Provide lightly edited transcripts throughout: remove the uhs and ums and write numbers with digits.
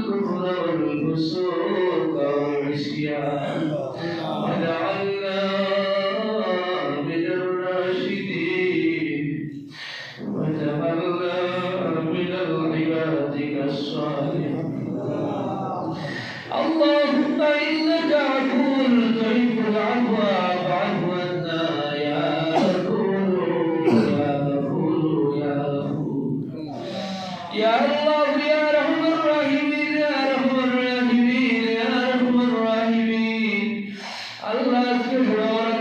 الكفر والفسوق والعصيان وجعلنا من الراشدين وجعلنا من عبادك الصالحين اللهم إنك عفو تحب العفو فاعف عنا يا غفور يا غفور يا غفور يا الله يا رحم الراحمين يا رحم الراحمين يا رحم الراحمين الله اذكر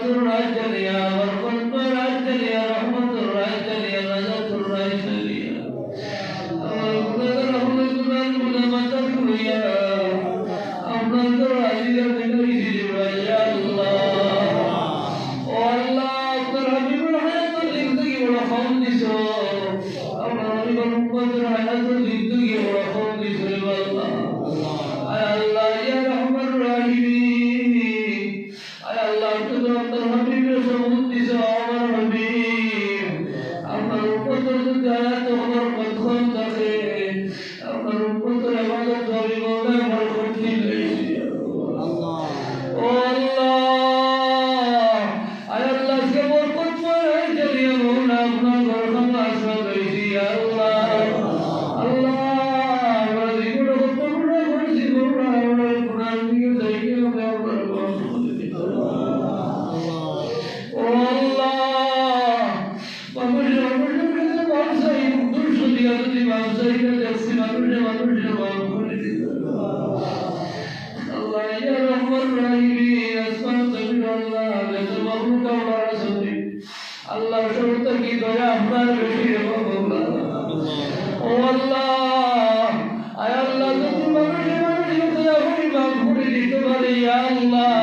الرجل يا بركة الرجل يا رحمة الرجل يا نجاة الرجل يا Allah syurga kita ya Rahman Rahim Oh Allah ay Allah তুমি মানুষকে ya Hari করে দিতে পারে ya Allah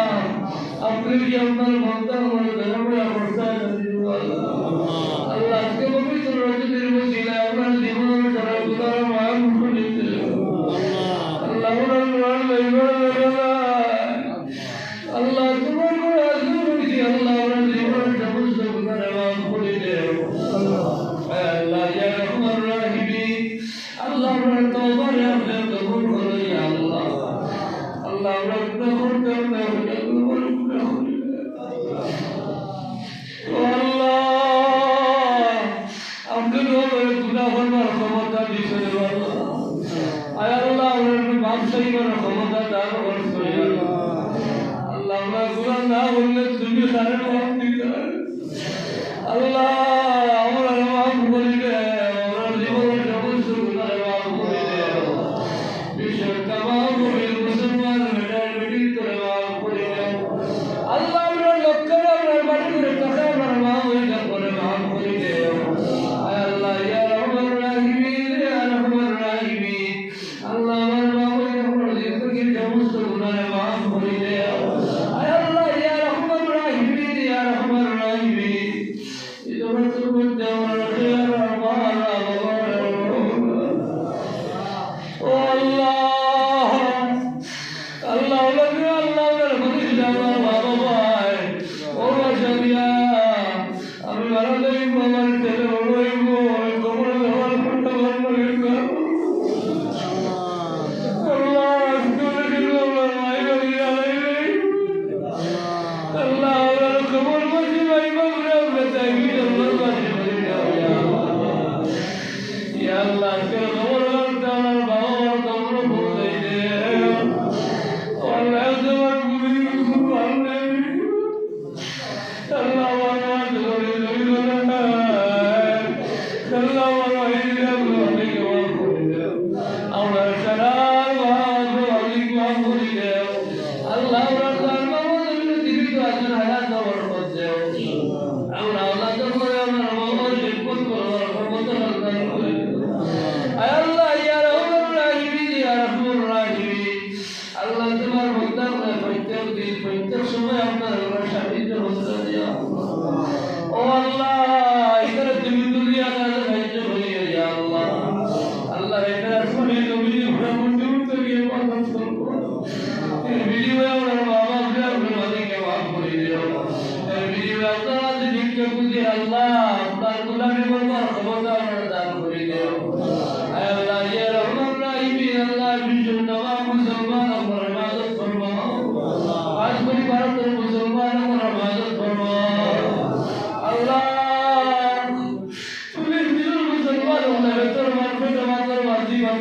আপনি কি আপনার বান্দা আমার ধর্মে অবস্থা দিও আল্লাহ আজকে পবিত্র রজনীর ওসিলায় আপনার জীবন সারা গুনাহ মাফ করে দিও আল্লাহ আল্লাহ তোমার আজকে বলছি আল্লাহ আমার জীবন সমস্ত গুনাহ মাফ করে দিও আল্লাহ ইয়া রহমান রাহিম আল্লাহ আমার তওবা আপনি কবুল করো ইয়া আল্লাহ আল্লাহ আমরা গুনাহ করতে Allah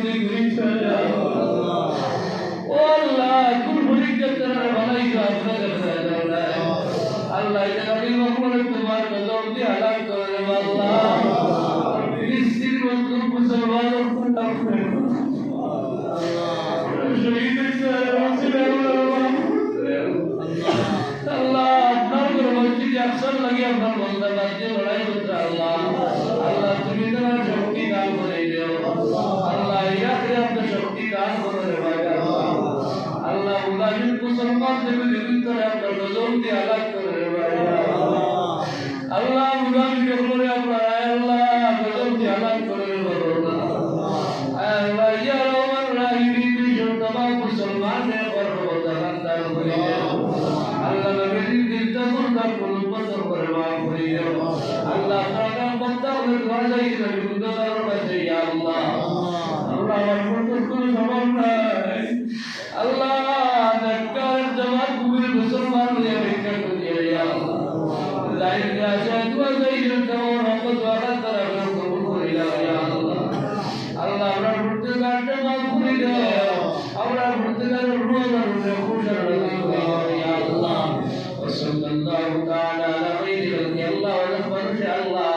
রাজি করিস ইয়া আল্লাহ ও আল্লাহ কোন পরীক্ষা তারা বানাইছো আপনাদের দরবারে আল্লাহ এটা নবীর মকবুল তোমার কদম দিয়ে হালাল করে আল্লাহ ফিলিস্তিন মজলুম মুসলমানদের কথা করে শহীদ আল্লাহ আপনার করে মসজিদে আকসার লাগিয়ে আপনার বন্দা রাজ্যে লড়াই করতে আল্লাহ আল্লাহ তুমি তোমার শক্তি দান করে দিও আল্লাহ ইয়াকে আপনার শক্তি দান করে ভাই আল্লাহ মুজাহিদ মুসলমানদের ভিতরে আপনার গজল দিয়ে আলাদ করে ভাই আল্লাহ মুজাহিদ করে আপনার আল্লাহ গজল দিয়ে আলাদ করে আল্লাহ ইয়া রহমান রহিম বিশ্বের तमाम মুসলমানদের বরকত দান করে আল্লাহ নবীর দিলটা মুর্দা কুলুবত করে মাফ করে আল্লাহ তাআলা বন্দাদের ঘর যাইতে বিরুদ্ধতার কাছে ইয়া আল্লাহ আল্লাহ আমার কোনো সমান নাই আল্লাহ নেককার জামাত কুবির মুসলমান হয়ে ভিক্ষা করিয়া ইয়া আল্লাহ লাইনে আসে দোয়া যাইতে তোমার রহমত ওয়ালা তারা কবুল করিয়া ইয়া আল্লাহ আল্লাহ আমরা প্রত্যেকটা মাফ করে দাও আমরা প্রত্যেকের রোজার রোজে খুশি রাখো ইয়া আল্লাহ সাল্লাল্লাহু তাআলা আলা খাইরি খালকি আল্লাহ ওয়া রাহমাতুল্লাহি আল্লাহ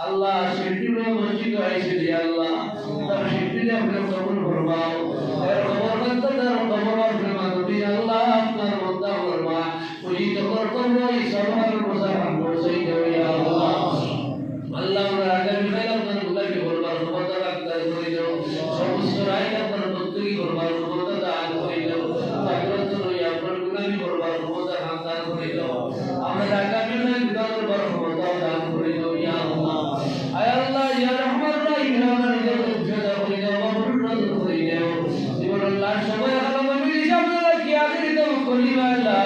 আল্লাহ শিরকির মসজিদ আইছে ইয়া আল্লাহ তার শিরকিরে আপনি কবুল ফরমাও এর খবর করতে তার খবর আপনি মানবি আল্লাহ আপনার বন্দা ফরমা ওই খবর করবে সবার রোজা করছে ইয়া আল্লাহ আল্লাহ আমরা আগামী কাল আপনার গুলাকে বলবার ক্ষমতা রাখতে করে দাও সমস্ত রায় আপনার প্রত্যেকই করবার ক্ষমতা দান করে দাও জাগ্রত হই আপনার গুলামি করবার ক্ষমতা দান করে দাও আমরা আগামী কাল বিদায় করবার ক্ষমতা দান করে দাও ইয়া আল্লাহ আয় আল্লাহ ইয়া রহমান রহিম আমাদের জেদা করে দাও মাবরুর করে দাও জীবন আল্লাহ সবাই আল্লাহ মিলি আপনারা কি আখিরি দাও কলিমা লা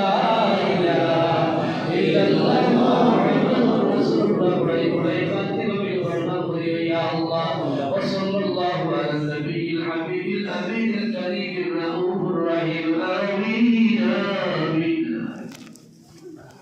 ইলাহা ইল্লাল্লাহ মুহাম্মাদুর রাসূলুল্লাহ يا الله وصلى الله على النبي الحبيب الأمين